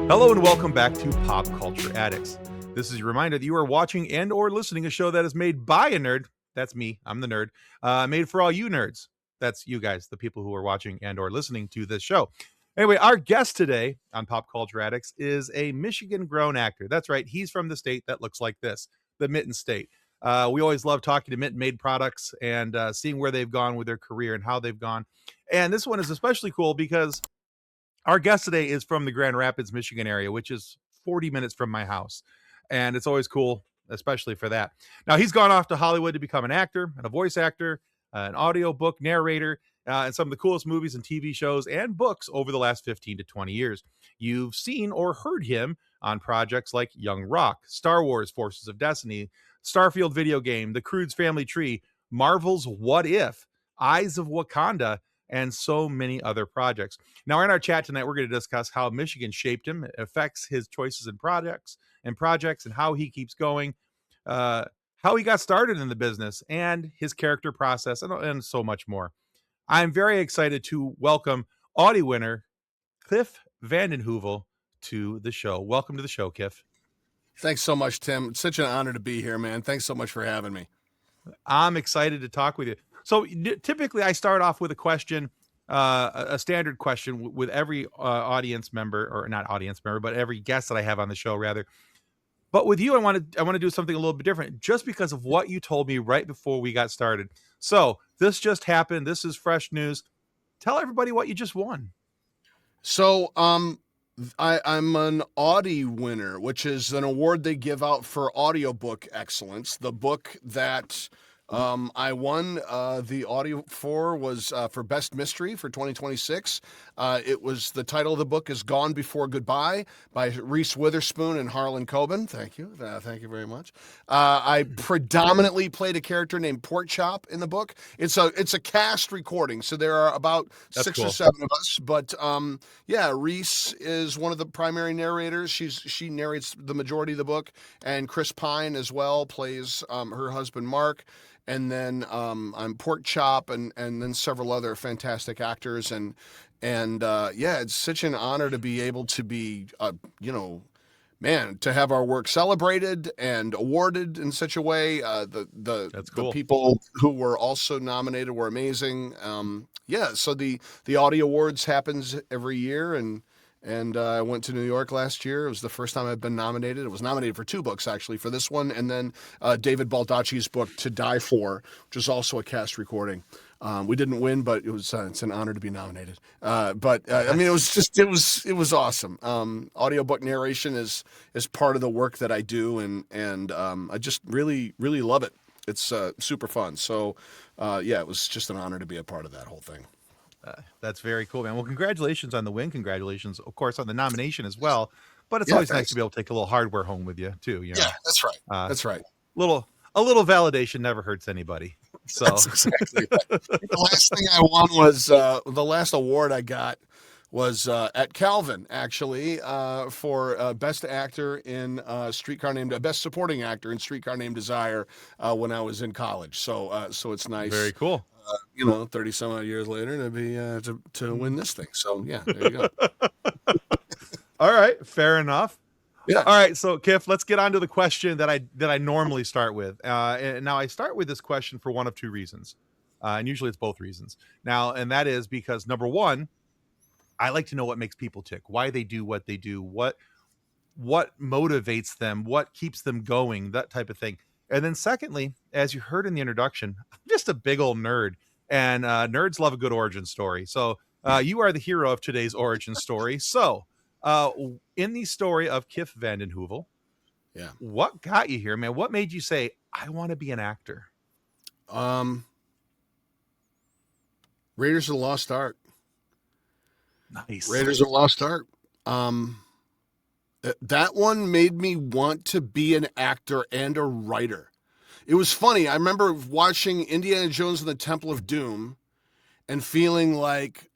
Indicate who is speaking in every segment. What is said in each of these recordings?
Speaker 1: Hello and welcome back to Pop Culture Addicts. This is your reminder that you are watching and or listening a show that is made by a nerd. That's me. I'm the nerd. Made for all you nerds. That's you guys, the people who are watching and or listening to this show. Anyway, our guest today on Pop Culture Addicts is a Michigan-grown actor. That's right. He's from the state that looks like this, the Mitten State. We always love talking to mitten-made products and seeing where they've gone with their career and how they've gone. And this one is especially cool because our guest today is from the Grand Rapids, Michigan area, which is 40 minutes from my house. And it's always cool, especially for that. Now, he's gone off to Hollywood to become an actor and a voice actor, an audiobook narrator, and some of the coolest movies and TV shows and books over the last 15 to 20 years. You've seen or heard him on projects like Young Rock, Star Wars Forces of Destiny, Starfield video game, The Croods Family Tree, Marvel's What If, Eyes of Wakanda, and so many other projects. Now, in our chat tonight, we're going to discuss how Michigan shaped him, it affects his choices in projects, and how he keeps going, how he got started in the business, and his character process, and so much more. I'm very excited to welcome Audie winner Kiff VandenHeuvel to the show. Welcome to the show, Kiff.
Speaker 2: Thanks so much, Tim. It's such an honor to be here, man. Thanks so much for having me.
Speaker 1: I'm excited to talk with you. So typically I start off with a question, a standard question with every audience member, or not audience member, but every guest that I have on the show, rather. But with you, I want to do something a little bit different, just because of what you told me right before we got started. So this just happened. This is fresh news. Tell everybody what you just won.
Speaker 2: So, I'm an Audie winner, which is an award they give out for audiobook excellence. The book that I won the audio for was for Best Mystery for 2026. It was, the title of the book is Gone Before Goodbye by Reese Witherspoon and Harlan Coben. Thank you. Thank you very much. I predominantly played a character named Pork Chop in the book. It's a cast recording, so there are about six or seven of us. But yeah, Reese is one of the primary narrators. She narrates the majority of the book, and Chris Pine as well plays her husband Mark. And then I'm Pork Chop, and then several other fantastic actors, and yeah, it's such an honor to be able to be, man, to have our work celebrated and awarded in such a way. The people who were also nominated were amazing. Yeah, so the Audie Awards happens every year, and I went to New York last year. It was the first time I've been nominated. It was nominated for 2 books, actually, for this one, and then David Baldacci's book, To Die For, which is also a cast recording. We didn't win, but it's an honor to be nominated. I mean, it was awesome. Audiobook narration is part of the work that I do, and I just really, really love it. It's super fun. So, yeah, it was just an honor to be a part of that whole thing.
Speaker 1: That's very cool, man. Well, congratulations on the win. Congratulations, of course, on the nomination as well. But it's always nice to be able to take a little hardware home with you too. You know?
Speaker 2: Yeah, that's right. That's right.
Speaker 1: A little validation never hurts anybody. So
Speaker 2: that's exactly right. The last thing I won was the last award I got was at Calvin, actually, for Best Actor in Best Supporting Actor in Streetcar Named Desire when I was in college. So it's nice.
Speaker 1: Very cool.
Speaker 2: 30 some odd years later to be to win this thing. So yeah, there you go.
Speaker 1: All right, fair enough.
Speaker 2: Yeah.
Speaker 1: All right, so Kiff, let's get on to the question that I normally start with. And now I start with this question for one of 2 reasons, and usually it's both reasons. Now, and that is because number one, I like to know what makes people tick, why they do what they do, what motivates them, what keeps them going, that type of thing. And then secondly, as you heard in the introduction, I'm just a big old nerd, and nerds love a good origin story. So you are the hero of today's origin story. So in the story of Kiff VandenHeuvel,
Speaker 2: yeah,
Speaker 1: what got you here, man? What made you say, I want to be an actor?
Speaker 2: Raiders of the Lost Ark.
Speaker 1: Nice.
Speaker 2: Raiders of the Lost Ark. That one made me want to be an actor and a writer. It was funny. I remember watching Indiana Jones and the Temple of Doom and feeling like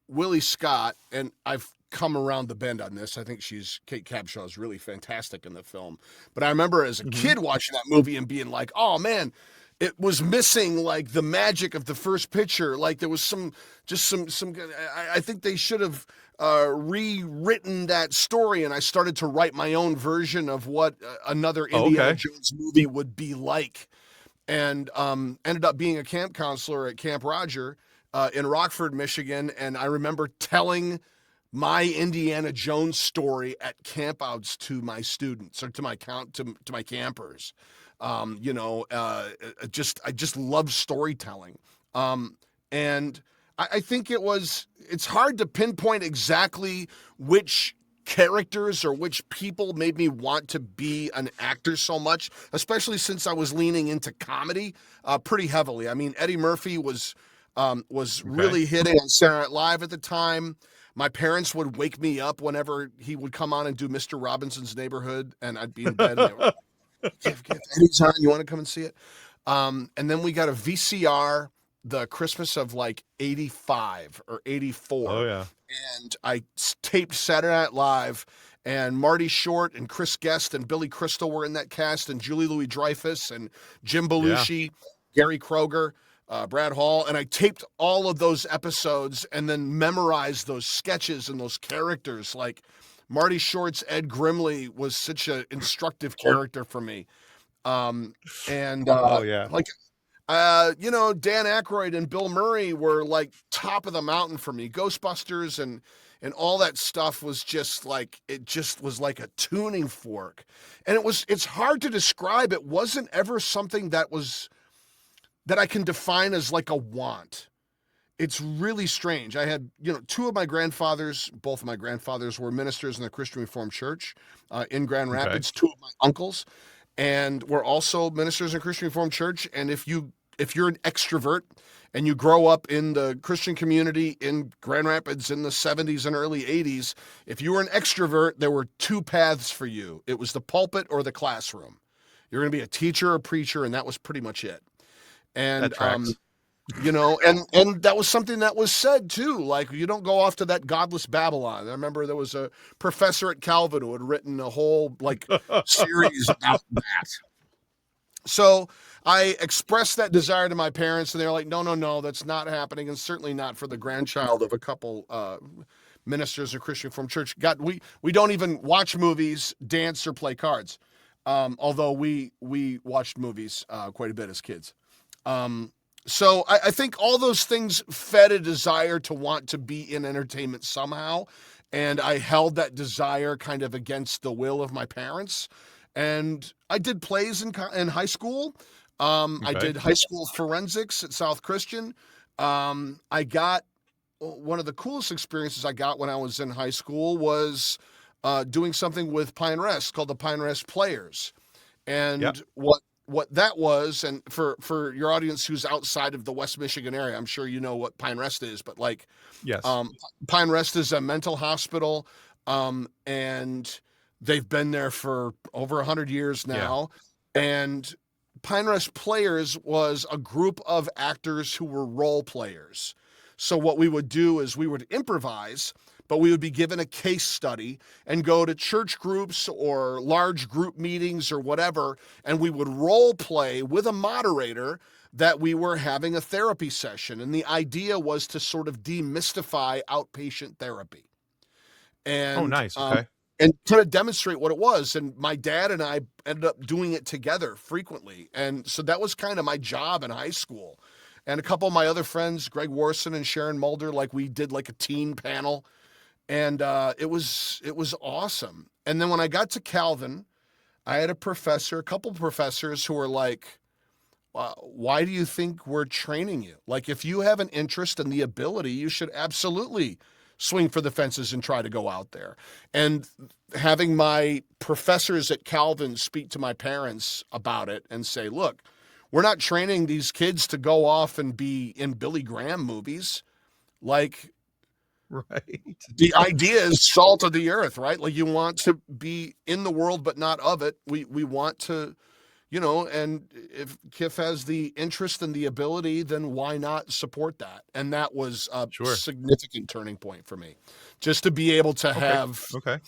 Speaker 2: Willie Scott, and I've come around the bend on this. I think Kate Capshaw is really fantastic in the film. But I remember as a kid watching that movie and being like, oh man, it was missing like the magic of the first picture. Like there was some. I think they should have rewritten that story, and I started to write my own version of what another
Speaker 1: Oh,
Speaker 2: Indiana
Speaker 1: okay.
Speaker 2: Jones movie would be like, and ended up being a camp counselor at Camp Roger in Rockford, Michigan. And I remember telling my Indiana Jones story at campouts to my students or to my campers. You know, I just love storytelling. And I think it's hard to pinpoint exactly which characters or which people made me want to be an actor so much, especially since I was leaning into comedy pretty heavily. I mean, Eddie Murphy was
Speaker 1: Okay.
Speaker 2: really hitting on Saturday Night Live at the time. My parents would wake me up whenever he would come on and do Mr. Robinson's Neighborhood, and I'd be in bed, and they were like, "Give Eddie's on. You want to come and see it?" And then we got a VCR the Christmas of like 85 or
Speaker 1: Oh
Speaker 2: 84.
Speaker 1: yeah.
Speaker 2: And I taped Saturday Night Live, and Marty Short and Chris Guest and Billy Crystal were in that cast, and Julie Louis-Dreyfus and Jim
Speaker 1: Yeah.
Speaker 2: Belushi, Gary Kroger, Brad Hall. And I taped all of those episodes and then memorized those sketches and those characters. Like Marty Short's Ed Grimley was such an instructive character for me. Um, and
Speaker 1: Oh yeah.
Speaker 2: like you know, Dan Aykroyd and Bill Murray were like top of the mountain for me. Ghostbusters and all that stuff was just like it just was like a tuning fork. And it's hard to describe. It wasn't ever something that I can define as like a want. It's really strange. I had, you know, both of my grandfathers were ministers in the Christian Reformed Church in Grand
Speaker 1: Okay.
Speaker 2: Rapids. Two of my uncles and were also ministers in Christian Reformed Church. And if you're an extrovert and you grow up in the Christian community in Grand Rapids in the 70s and early 80s, if you were an extrovert, there were two paths for you. It was the pulpit or the classroom. You're going to be a teacher or preacher, and that was pretty much it.
Speaker 1: That
Speaker 2: And
Speaker 1: tracks.
Speaker 2: you know, and that was something that was said too. Like you don't go off to that godless Babylon. I remember there was a professor at Calvin who had written a whole like series about that. So I expressed that desire to my parents, and they're like, "No, no, no, that's not happening, and certainly not for the grandchild of a couple ministers of Christian Reformed Church." God, we don't even watch movies, dance, or play cards. Although we watched movies quite a bit as kids. So I think all those things fed a desire to want to be in entertainment somehow. And I held that desire kind of against the will of my parents. And I did plays in high school. I
Speaker 1: Okay.
Speaker 2: did high school forensics at South Christian. I got one of the coolest experiences I got when I was in high school was doing something with Pine Rest called the Pine Rest Players.
Speaker 1: Yep.
Speaker 2: And what that was, and for your audience who's outside of the West Michigan area, I'm sure you know what Pine Rest is, but like
Speaker 1: Yes.
Speaker 2: um, Pine Rest is a mental hospital, and they've been there for over 100 years
Speaker 1: Yeah.
Speaker 2: now. And Pine Rest Players was a group of actors who were role players. So what we would do is we would improvise, but we would be given a case study and go to church groups or large group meetings or whatever, and we would role play with a moderator that we were having a therapy session. And the idea was to sort of demystify outpatient therapy
Speaker 1: Oh,
Speaker 2: and
Speaker 1: nice. Okay.
Speaker 2: kind of demonstrate what it was. And my dad and I ended up doing it together frequently. And so that was kind of my job in high school. And a couple of my other friends, Greg Warson and Sharon Mulder, like we did like a teen panel, and it was awesome. And then when I got to Calvin, I had a couple professors who were like, "Why do you think we're training you? Like, if you have an interest and the ability, you should absolutely swing for the fences and try to go out there." And having my professors at Calvin speak to my parents about it and say, "Look, we're not training these kids to go off and be in Billy Graham movies. Like,
Speaker 1: Right.
Speaker 2: the idea is salt of the earth, right? Like you want to be in the world but not of it. We want to, you know, and if Kiff has the interest and the ability, then why not support that?" And that was a
Speaker 1: Sure.
Speaker 2: significant turning point for me. Just to be able to
Speaker 1: Okay.
Speaker 2: have
Speaker 1: Okay.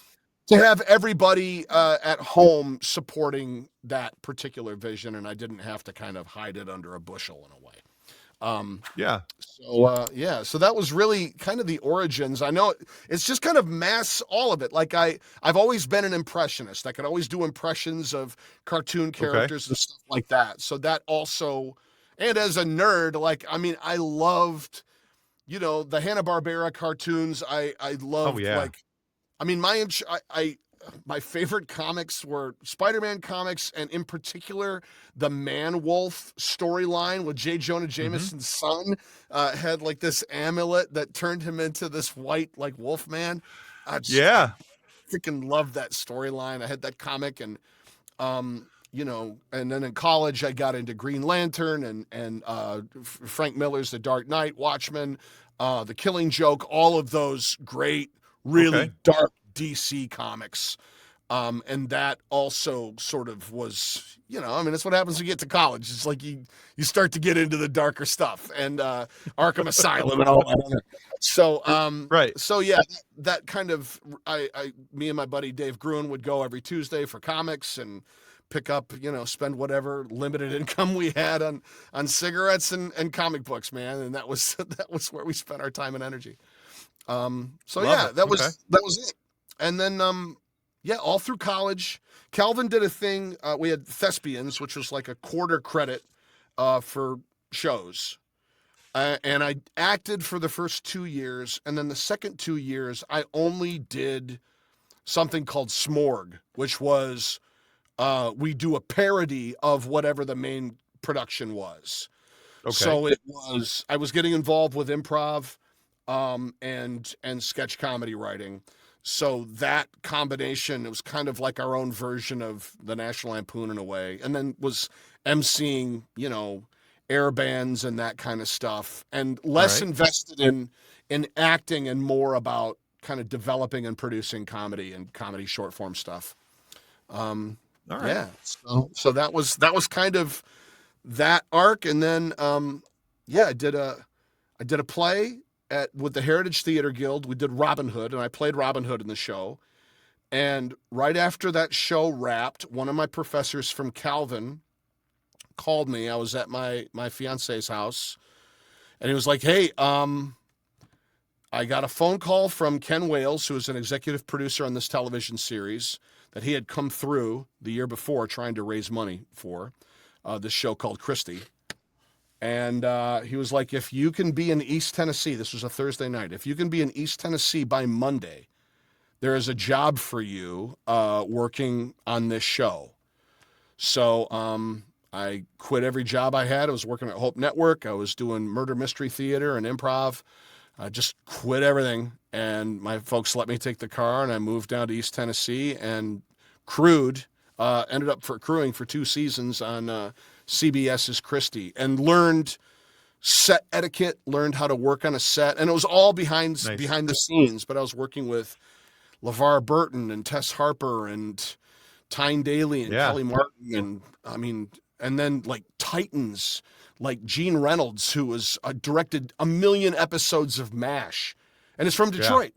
Speaker 2: to have everybody at home supporting that particular vision, and I didn't have to kind of hide it under a bushel in a way. Um,
Speaker 1: Yeah.
Speaker 2: so that was really kind of the origins. I know it's just kind of mass all of it. Like I've always been an impressionist. I could always do impressions of cartoon
Speaker 1: Okay.
Speaker 2: characters and stuff like that. So that also, and as a nerd, like I mean, I loved, the Hanna-Barbera cartoons. I
Speaker 1: Oh
Speaker 2: loved
Speaker 1: yeah.
Speaker 2: like, I mean, my favorite comics were Spider-Man comics, and in particular, the Man-Wolf storyline with J. Jonah
Speaker 1: Hmm.
Speaker 2: Jameson's son had like this amulet that turned him into this white like wolf man. I
Speaker 1: Yeah.
Speaker 2: freaking loved that storyline. I had that comic, and and then in college I got into Green Lantern and Frank Miller's The Dark Knight, Watchmen, The Killing Joke, all of those great,
Speaker 1: Okay.
Speaker 2: really dark DC comics. And that also sort of was, I mean, that's what happens when you get to college. It's like you start to get into the darker stuff, and Arkham Asylum and all that. So,
Speaker 1: Right.
Speaker 2: yeah, that kind of, me and my buddy Dave Gruen would go every Tuesday for comics and pick up, spend whatever limited income we had on cigarettes and comic books, man. And that was that was where we spent our time and energy. So
Speaker 1: Love
Speaker 2: yeah,
Speaker 1: it. Okay.
Speaker 2: that was it. And then yeah, all through college, Calvin did a thing. We had Thespians, which was like a quarter credit for shows. And I acted for the first 2 years. And then the second 2 years, I only did something called Smorg, which was we do a parody of whatever the main production was.
Speaker 1: Okay.
Speaker 2: So I was getting involved with improv and sketch comedy writing. So that combination, it was kind of like our own version of the National Lampoon in a way. And then was emceeing, air bands and that kind of stuff, and
Speaker 1: All
Speaker 2: less
Speaker 1: right.
Speaker 2: invested in acting and more about kind of developing and producing comedy and comedy short form stuff. Um,
Speaker 1: All right.
Speaker 2: yeah. So that was kind of that arc. And then yeah, I did a play with the Heritage Theater Guild. We did Robin Hood, and I played Robin Hood in the show. And right after that show wrapped, one of my professors from Calvin called me. I was at my fiance's house, and he was like, "Hey, I got a phone call from Ken Wales, who is an executive producer on this television series that he had come through the year before trying to raise money for this show called Christie." And he was like, if you can be in East Tennessee, this was a Thursday night, if you can be in East Tennessee by Monday, there is a job for you working on this show. So I quit every job I had. I was working at Hope Network. I was doing murder mystery theater and improv. I just quit everything. And my folks let me take the car, and I moved down to East Tennessee and crewed, ended up crewing for 2 seasons on CBS's Christie, and learned set etiquette, learned how to work on a set. And it was all behind
Speaker 1: Nice.
Speaker 2: the scenes, but I was working with LeVar Burton and Tess Harper and Tyne Daly and
Speaker 1: Yeah.
Speaker 2: Kelly Martin. And I mean, and then like Titans, like Gene Reynolds, who was directed a million episodes of MASH and is from
Speaker 1: Yeah.
Speaker 2: Detroit.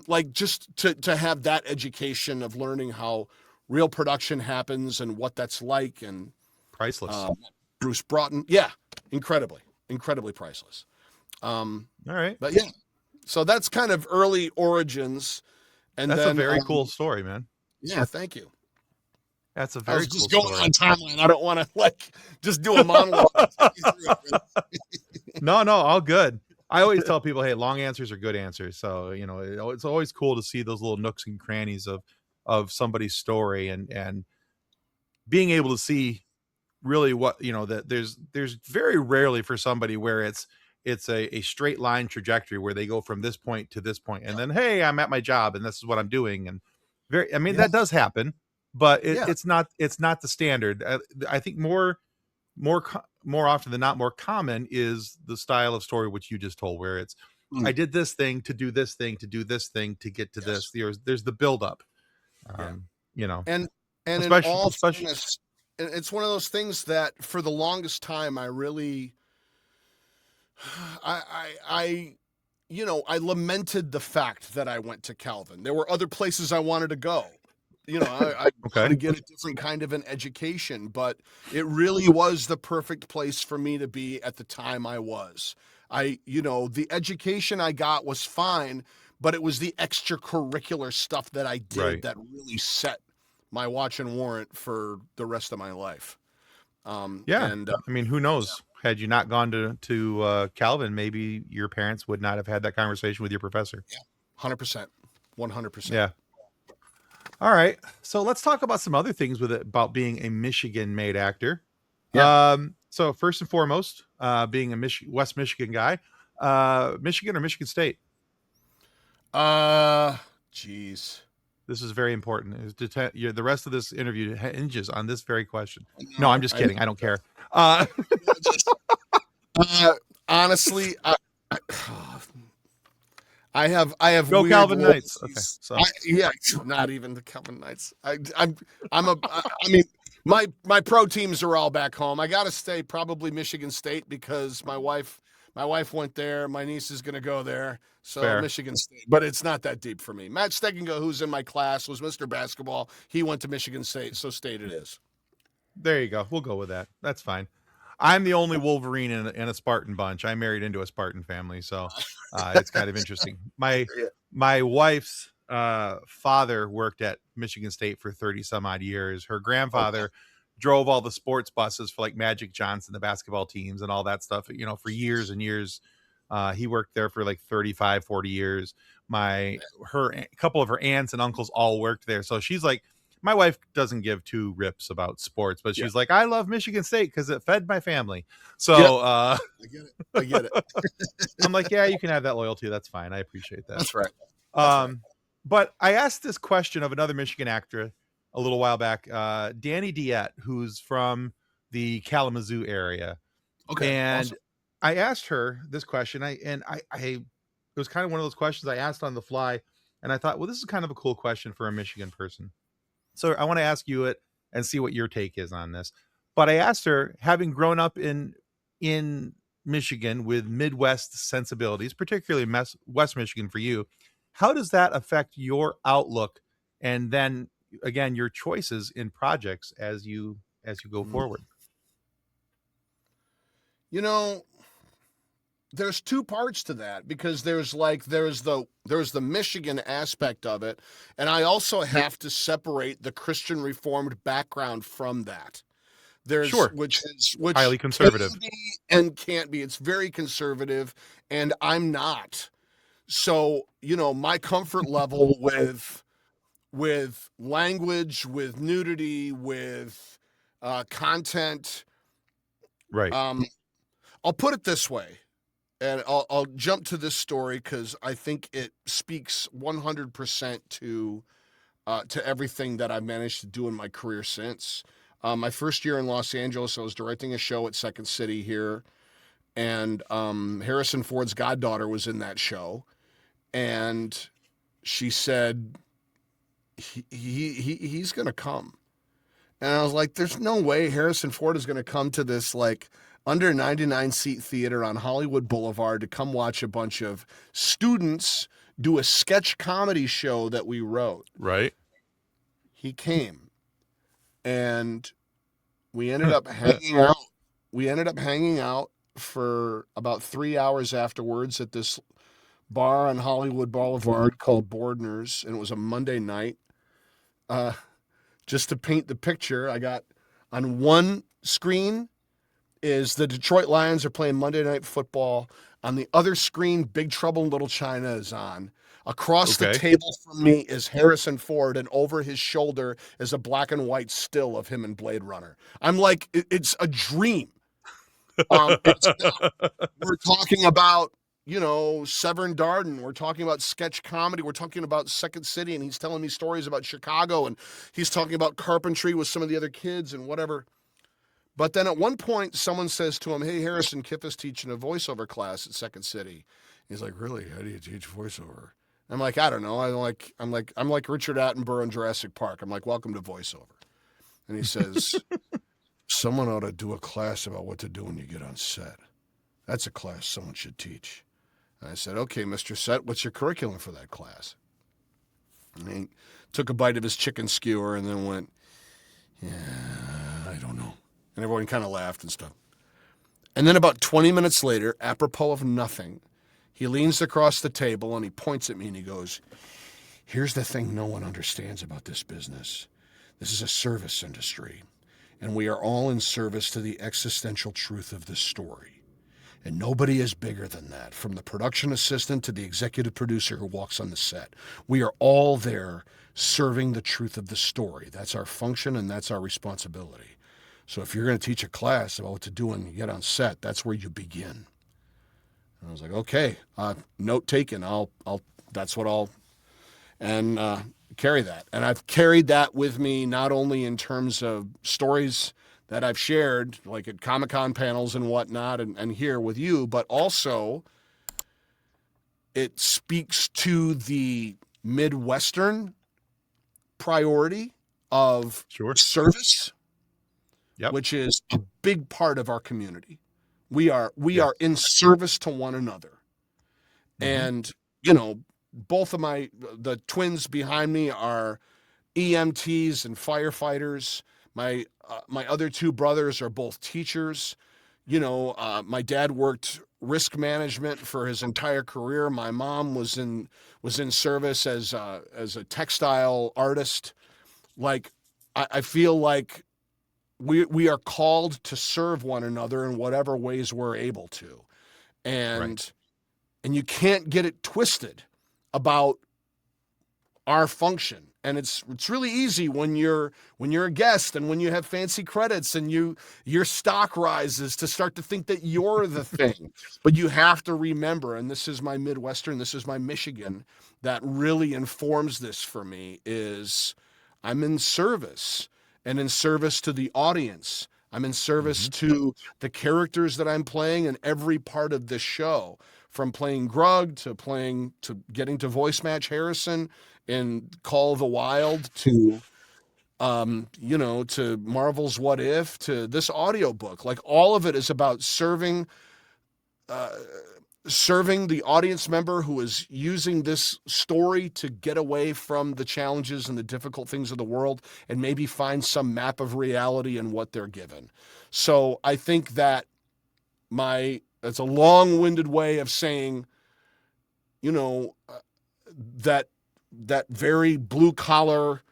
Speaker 2: Like just to have that education of learning how real production happens and what that's like. And
Speaker 1: Priceless.
Speaker 2: Bruce Broughton, yeah, incredibly priceless.
Speaker 1: All right.
Speaker 2: But yeah, so that's kind of early origins. And
Speaker 1: That's a
Speaker 2: then
Speaker 1: very cool story, man.
Speaker 2: yeah, thank you.
Speaker 1: That's a
Speaker 2: I was
Speaker 1: very cool
Speaker 2: just going
Speaker 1: story.
Speaker 2: on timeline. I don't want to like just do a monologue.
Speaker 1: No, no, all good. I always tell people, hey, long answers are good answers. So, it's always cool to see those little nooks and crannies of somebody's story, and being able to see really what, that there's very rarely for somebody where it's a straight line trajectory where they go from this point to this point, and then, hey, I'm at my job and this is what I'm doing. And I mean,
Speaker 2: Yeah,
Speaker 1: that does happen, but
Speaker 2: yeah,
Speaker 1: it's not the standard. I think more often than not, more common is the style of story which you just told, where it's,
Speaker 2: mm,
Speaker 1: I did this thing to do this thing to do this thing to get to
Speaker 2: yes,
Speaker 1: this. There's the buildup.
Speaker 2: yeah.
Speaker 1: um you know
Speaker 2: And in
Speaker 1: especially
Speaker 2: all
Speaker 1: especially
Speaker 2: fairness, it's one of those things that for the longest time I really, I I lamented the fact that I went to Calvin. There were other places I wanted to go. I wanted
Speaker 1: Okay.
Speaker 2: to get a different kind of an education, but it really was the perfect place for me to be at the time I was. The education I got was fine, but it was the extracurricular stuff that I did
Speaker 1: Right.
Speaker 2: that really set my watch and warrant for the rest of my life.
Speaker 1: Yeah.
Speaker 2: And
Speaker 1: I mean, who knows? Had you not gone to Calvin, maybe your parents would not have had that conversation with your professor.
Speaker 2: 100%, 100%.
Speaker 1: Yeah. All right. So let's talk about some other things with it about being a Michigan-made actor.
Speaker 2: Yeah.
Speaker 1: So first and foremost, being a West Michigan guy, Michigan or Michigan State?
Speaker 2: Jeez.
Speaker 1: This is very important. The rest of this interview hinges on this very question.
Speaker 2: I
Speaker 1: No, I'm
Speaker 2: know.
Speaker 1: just
Speaker 2: I know.
Speaker 1: kidding. I don't care. Uh,
Speaker 2: Just, uh, honestly, I have
Speaker 1: Go
Speaker 2: weird
Speaker 1: Calvin Knights. Okay,
Speaker 2: loyalties.
Speaker 1: so
Speaker 2: Yeah, not even the Calvin Knights. I mean, my pro teams are all back home. I got to stay probably Michigan State because my wife went there. My niece is going to go there. So
Speaker 1: fair.
Speaker 2: Michigan State, but it's not that deep for me. Matt Stegenga, who's in my class, was Mr. Basketball. He went to Michigan State, so State it is.
Speaker 1: There you go. We'll go with that. That's fine. I'm the only Wolverine in a Spartan bunch. I married into a Spartan family, so it's kind of interesting. My
Speaker 2: Yeah.
Speaker 1: my wife's father worked at Michigan State for 30 some odd years. Her
Speaker 2: Okay.
Speaker 1: grandfather drove all the sports buses for like Magic Johnson, the basketball teams, and all that stuff. For years and years. He worked there for like 35, 40 years. A couple of her aunts and uncles all worked there. So she's like, my wife doesn't give two rips about sports, but
Speaker 2: Yeah.
Speaker 1: she's like, I love Michigan State because it fed my family.
Speaker 2: Yep.
Speaker 1: So
Speaker 2: I get it. I get it.
Speaker 1: I'm like, yeah, you can have that loyalty. That's fine. I appreciate that.
Speaker 2: That's right. That's right.
Speaker 1: Um, but I asked this question of another Michigan actor a little while back, Danny Diet, who's from the Kalamazoo area.
Speaker 2: Okay.
Speaker 1: And
Speaker 2: Awesome.
Speaker 1: I asked her this question. It was kind of one of those questions I asked on the fly. And I thought, well, this is kind of a cool question for a Michigan person. So I want to ask you it and see what your take is on this. But I asked her, having grown up in Michigan with Midwest sensibilities, particularly West Michigan for you, how does that affect your outlook and then again your choices in projects as you go
Speaker 2: Mm.
Speaker 1: forward?
Speaker 2: You know, there's two parts to that because there's the Michigan aspect of it, and I also have to separate the Christian Reformed background from that. There's
Speaker 1: Sure,
Speaker 2: which
Speaker 1: highly
Speaker 2: can
Speaker 1: conservative.
Speaker 2: be and can't be. It's very conservative, and I'm not. So, my comfort level with language, with nudity, with content.
Speaker 1: Right.
Speaker 2: Um, I'll put it this way, and I'll jump to this story because I think it speaks 100% to everything that I've managed to do in my career since. My first year in Los Angeles, I was directing a show at Second City here, and Harrison Ford's goddaughter was in that show, and she said he's gonna come. And I was like, there's no way Harrison Ford is going to come to this like under 99 seat theater on Hollywood Boulevard to come watch a bunch of students do a sketch comedy show that we wrote.
Speaker 1: Right.
Speaker 2: He came and we ended up hanging out. We ended up hanging out for about 3 hours afterwards at this bar on Hollywood Boulevard called Bordner's. And it was a Monday night. Uh, just to paint the picture, I got on one screen is the Detroit Lions are playing Monday Night Football. On the other screen, Big Trouble in Little China is on. Across the
Speaker 1: Okay.
Speaker 2: table from me is Harrison Ford, and over his shoulder is a black and white still of him in Blade Runner. I'm like, it's a dream. It's not. We're talking about, Severn Darden. We're talking about sketch comedy. We're talking about Second City, and he's telling me stories about Chicago, and he's talking about carpentry with some of the other kids and whatever. But then at one point, someone says to him, "Hey, Harrison, Kiff is teaching a voiceover class at Second City." He's like, "Really? How do you teach voiceover?" I'm like, "I don't know. I'm like Richard Attenborough in Jurassic Park. I'm like, welcome to voiceover." And he says, "Someone ought to do a class about what to do when you get on set. That's a class someone should teach." I said, okay, Mr. Set, what's your curriculum for that class? And he took a bite of his chicken skewer and then went, yeah, I don't know. And everyone kind of laughed and stuff. And then about 20 minutes later, apropos of nothing, he leans across the table and he points at me and he goes, here's the thing no one understands about this business. This is a service industry, and we are all in service to the existential truth of this story. And nobody is bigger than that, from the production assistant to the executive producer who walks on the set. We are all there serving the truth of the story. That's our function and that's our responsibility. So if you're going to teach a class about what to do when you get on set, that's where you begin. And I was like, okay, note taken. That's what I'll, and carry that. And I've carried that with me not only in terms of stories that I've shared, like at Comic-Con panels and whatnot, and here with you, but also it speaks to the Midwestern priority of
Speaker 1: Sure.
Speaker 2: service,
Speaker 1: Yep.
Speaker 2: which is a big part of our community. We are
Speaker 1: Yes.
Speaker 2: in service to one another.
Speaker 1: Mhm.
Speaker 2: And, both of the twins behind me are EMTs and firefighters. My other two brothers are both teachers. My dad worked risk management for his entire career. My mom was in service as a textile artist. Like, I feel like we are called to serve one another in whatever ways we're able to, and
Speaker 1: Right.
Speaker 2: and you can't get it twisted about our function. And it's really easy when you're a guest and when you have fancy credits and your stock rises to start to think that you're the thing. But you have to remember, and this is my Midwestern, this is my Michigan, that really informs this for me, is I'm in service, and in service to the audience. I'm in service
Speaker 1: Mhm.
Speaker 2: to the characters that I'm playing in every part of this show, from playing Grug to getting to voice match Harrison in Call of the Wild to to Marvel's What If to this audiobook. Like, all of it is about uh, serving the audience member who is using this story to get away from the challenges and the difficult things of the world and maybe find some map of reality in what they're given. So I think that that's a long-winded way of saying, you know, that very blue collar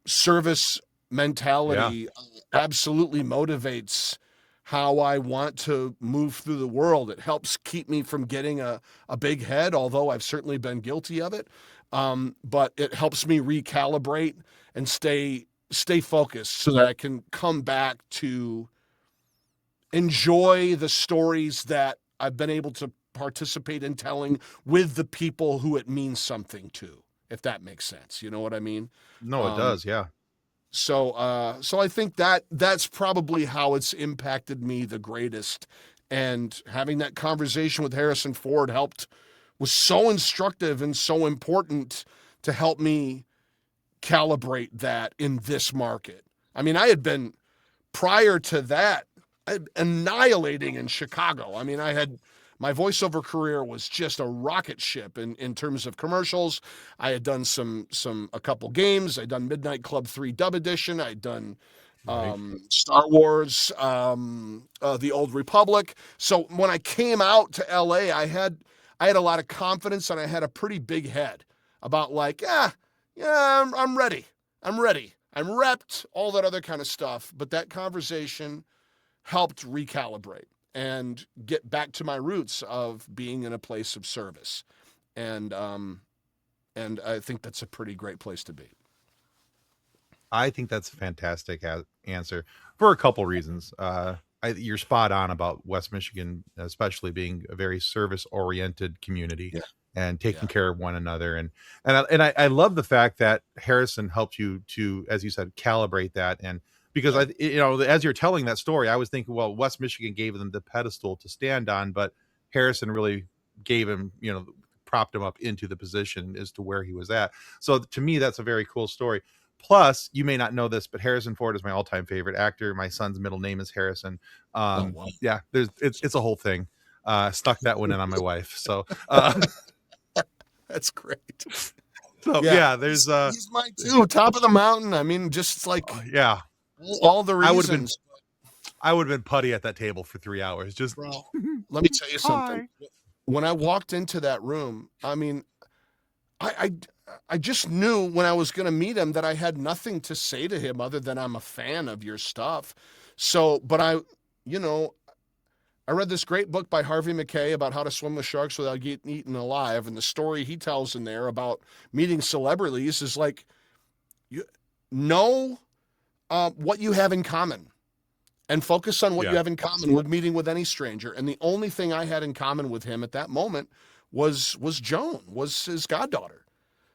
Speaker 2: service
Speaker 1: Yeah.
Speaker 2: mentality absolutely motivates how I want to move through the world. It helps keep me from getting a big head, although I've certainly been guilty of it. But it helps me recalibrate and stay focused so that I can come back to enjoy the stories that I've been able to participate in telling with the people who it means something to, if that makes sense. You know what I mean?
Speaker 1: No, it
Speaker 2: Um,
Speaker 1: does. Yeah.
Speaker 2: so I think that that's probably how it's impacted me the greatest. And having that conversation with Harrison Ford was so instructive and so important to help me calibrate that in this market. I mean, I had been prior to that annihilating in Chicago. I mean, my voiceover career was just a rocket ship in terms of commercials. I had done a couple games. I'd done Midnight Club 3 Dub Edition. I'd done
Speaker 1: Right.
Speaker 2: Star Wars, The Old Republic. So when I came out to LA, I had a lot of confidence and I had a pretty big head about, like, I'm ready. I'm ready. I'm repped, all that other kind of stuff. But that conversation helped recalibrate and get back to my roots of being in a place of service. And I think that's a pretty great place to be.
Speaker 1: I think that's a fantastic answer for a couple reasons. You're spot on about West Michigan, especially being a very service-oriented community
Speaker 2: Yeah.
Speaker 1: and taking
Speaker 2: Yeah.
Speaker 1: care of one another. And I love the fact that Harrison helped you to, as you said, calibrate that. And because
Speaker 2: Yeah.
Speaker 1: as you're telling that story, I was thinking, well, West Michigan gave them the pedestal to stand on, but Harrison really gave him, propped him up into the position as to where he was at. So to me, that's a very cool story. Plus, you may not know this, but Harrison Ford is my all-time favorite actor. My son's middle name is Harrison.
Speaker 2: Oh, wow.
Speaker 1: Yeah, it's a whole thing. Stuck that one in on my wife. So,
Speaker 2: That's great.
Speaker 1: so
Speaker 2: Yeah,
Speaker 1: yeah, there's
Speaker 2: he's mine too. Top of the mountain. I mean, just like
Speaker 1: yeah,
Speaker 2: all the
Speaker 1: I would have been
Speaker 2: reasons.
Speaker 1: putty at that table for 3 hours. Just
Speaker 2: Bro, let me tell you something.
Speaker 1: hi.
Speaker 2: When I walked into that room, I mean, I I just knew when I was going to meet him that I had nothing to say to him other than I'm a fan of your stuff. So, but you know, I read this great book by Harvey Mackay about how to swim with sharks without getting eaten alive, and the story he tells in there about meeting celebrities is like, you know what you have in common and focus on what you
Speaker 1: Yeah.
Speaker 2: have in common with meeting with any stranger. And the only thing I had in common with him at that moment was Joan, was his goddaughter.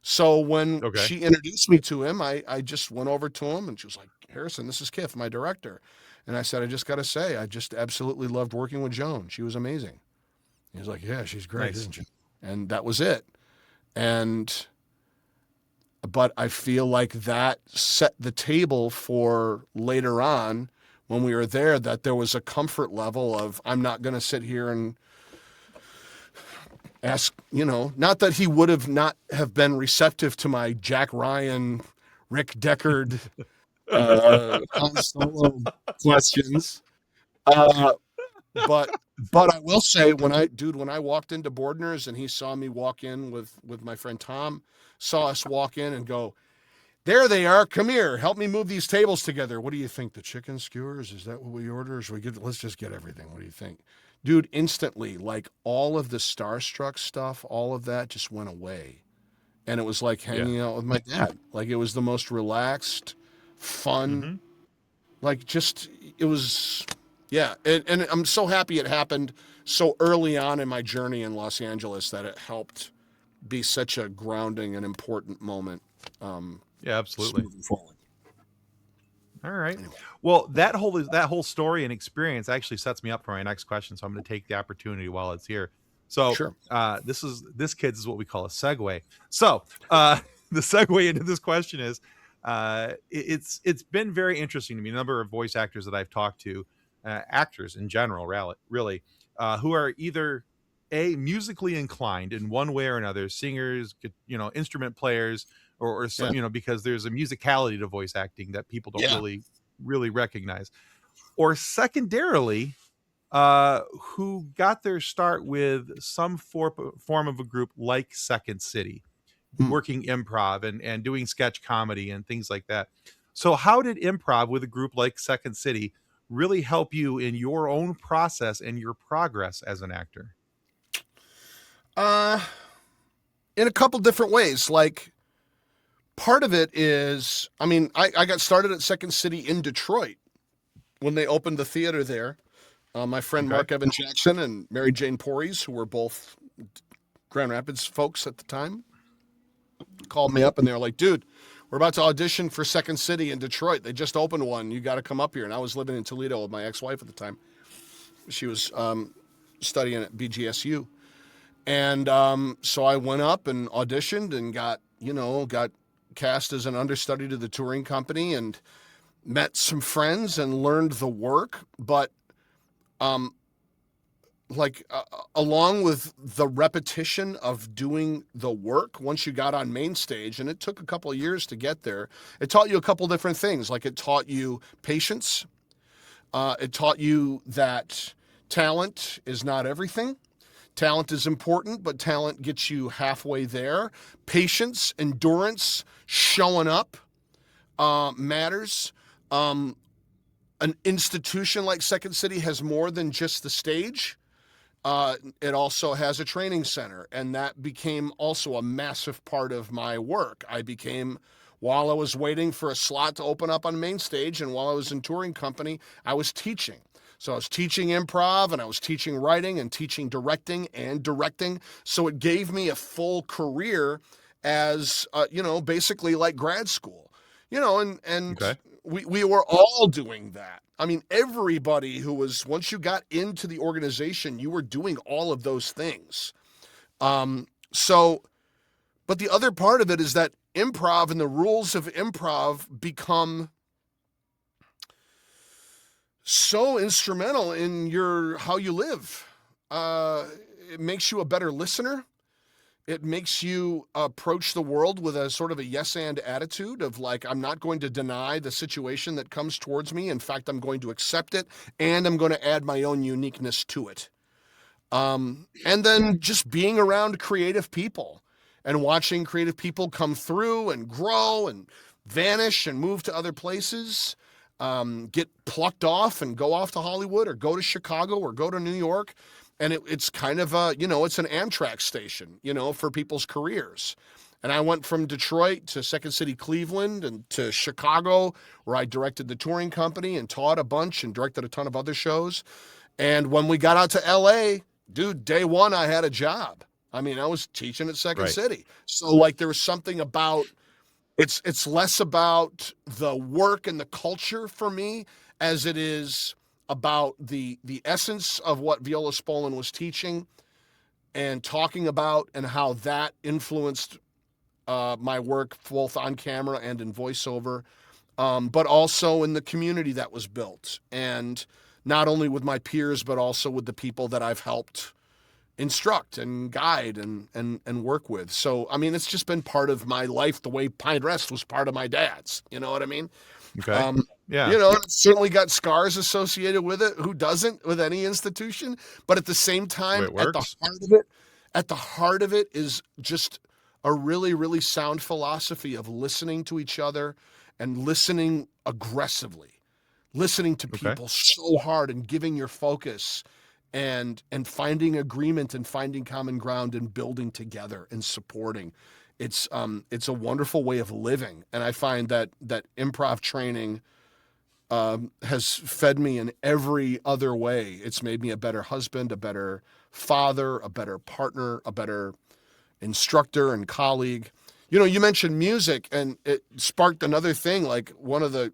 Speaker 2: So when
Speaker 1: Okay.
Speaker 2: she introduced me to him, I just went over to him and she was like, Harrison, this is Kiff, my director. And I said, I just got to say, I just absolutely loved working with Joan. She was amazing. He was like, yeah, she's great,
Speaker 1: Nice.
Speaker 2: isn't she? And that was it. And, but I feel like that set the table for later on when we were there, that there was a comfort level of, I'm not going to sit here and ask, not that he would have not have been receptive to my Jack Ryan, Rick Deckard, Han Solo questions. Uh, but I will say when I walked into Bordner's and he saw me walk in with my friend Tom, saw us walk in and go, there they are. Come here. Help me move these tables together. What do you think? The chicken skewers? Is that what we order? Or should we let's just get everything. What do you think? Dude, instantly, like all of the starstruck stuff, all of that just went away. And it was like
Speaker 1: Yeah.
Speaker 2: hanging out with my dad. Like it was the most relaxed, fun,
Speaker 1: Mm-hmm.
Speaker 2: like just, it was, yeah. And I'm so happy it happened so early on in my journey in Los Angeles that it helped be such a grounding and important moment.
Speaker 1: Yeah, absolutely.
Speaker 2: Moving forward.
Speaker 1: All right.
Speaker 2: Anyway.
Speaker 1: Well, that whole story and experience actually sets me up for my next question. So I'm going to take the opportunity while it's here. So
Speaker 2: Sure.
Speaker 1: this kids is what we call a segue. So the segue into this question is it's been very interesting to me. A number of voice actors that I've talked to, actors in general, really, who are either musically inclined in one way or another, singers, instrument players, or
Speaker 2: Yeah.
Speaker 1: because there's a musicality to voice acting that people don't
Speaker 2: Yeah.
Speaker 1: really recognize, or secondarily, who got their start with some form of a group like Second City, working improv and doing sketch comedy and things like that. So how did improv with a group like Second City really help you in your own process and your progress as an actor?
Speaker 2: In a couple different ways. Like part of it is, I mean, I got started at Second City in Detroit when they opened the theater there. My friend
Speaker 1: Okay.
Speaker 2: Mark Evan Jackson and Mary Jane Porres, who were both Grand Rapids folks at the time, called me up and they were like, dude, we're about to audition for Second City in Detroit. They just opened one. You got to come up here. And I was living in Toledo with my ex-wife at the time. She was studying at BGSU. And so I went up and auditioned and got cast as an understudy to the touring company and met some friends and learned the work. But along with the repetition of doing the work, once you got on main stage, and it took a couple of years to get there, it taught you a couple different things. Like it taught you patience. It taught you that talent is not everything. Talent is important, but talent gets you halfway there. Patience, endurance, showing up matters. An institution like Second City has more than just the stage. It also has a training center, and that became also a massive part of my work. While I was waiting for a slot to open up on main stage, and while I was in touring company, I was teaching. So I was teaching improv, and I was teaching writing, and teaching directing and directing. So it gave me a full career as, basically like grad school, and
Speaker 1: Okay.
Speaker 2: we were all doing that. I mean, everybody who was, once you got into the organization, you were doing all of those things. But the other part of it is that improv and the rules of improv become so instrumental in how you live. it makes you a better listener. It makes you approach the world with a sort of a yes and attitude of like, I'm not going to deny the situation that comes towards me. In fact, I'm going to accept it, and I'm going to add my own uniqueness to it. And then just being around creative people and watching creative people come through and grow and vanish and move to other places, get plucked off and go off to Hollywood or go to Chicago or go to New York. And it's kind of a, it's an Amtrak station, for people's careers. And I went from Detroit to Second City, Cleveland, and to Chicago, where I directed the touring company and taught a bunch and directed a ton of other shows. And when we got out to LA, dude, day one, I had a job. I mean, I was teaching at Second
Speaker 1: Right.
Speaker 2: City. So like there was something about it's less about the work and the culture for me as it is about the essence of what Viola Spolin was teaching and talking about, and how that influenced my work both on camera and in voiceover, but also in the community that was built, and not only with my peers but also with the people that I've helped instruct and guide and work with. So I mean, it's just been part of my life the way Pine Rest was part of my dad's. You know what I mean?
Speaker 1: Okay.
Speaker 2: Um,
Speaker 1: Yeah.
Speaker 2: it's certainly got scars associated with it. Who doesn't with any institution? But at the same time,
Speaker 1: It works.
Speaker 2: at the heart of it is just a really, really sound philosophy of listening to each other and listening aggressively, listening to
Speaker 1: Okay.
Speaker 2: people so hard and giving your focus and finding agreement and finding common ground and building together and supporting. It's a wonderful way of living, and I find that improv training has fed me in every other way. It's made me a better husband, a better father, a better partner, a better instructor and colleague. You mentioned music, and it sparked another thing. Like one of the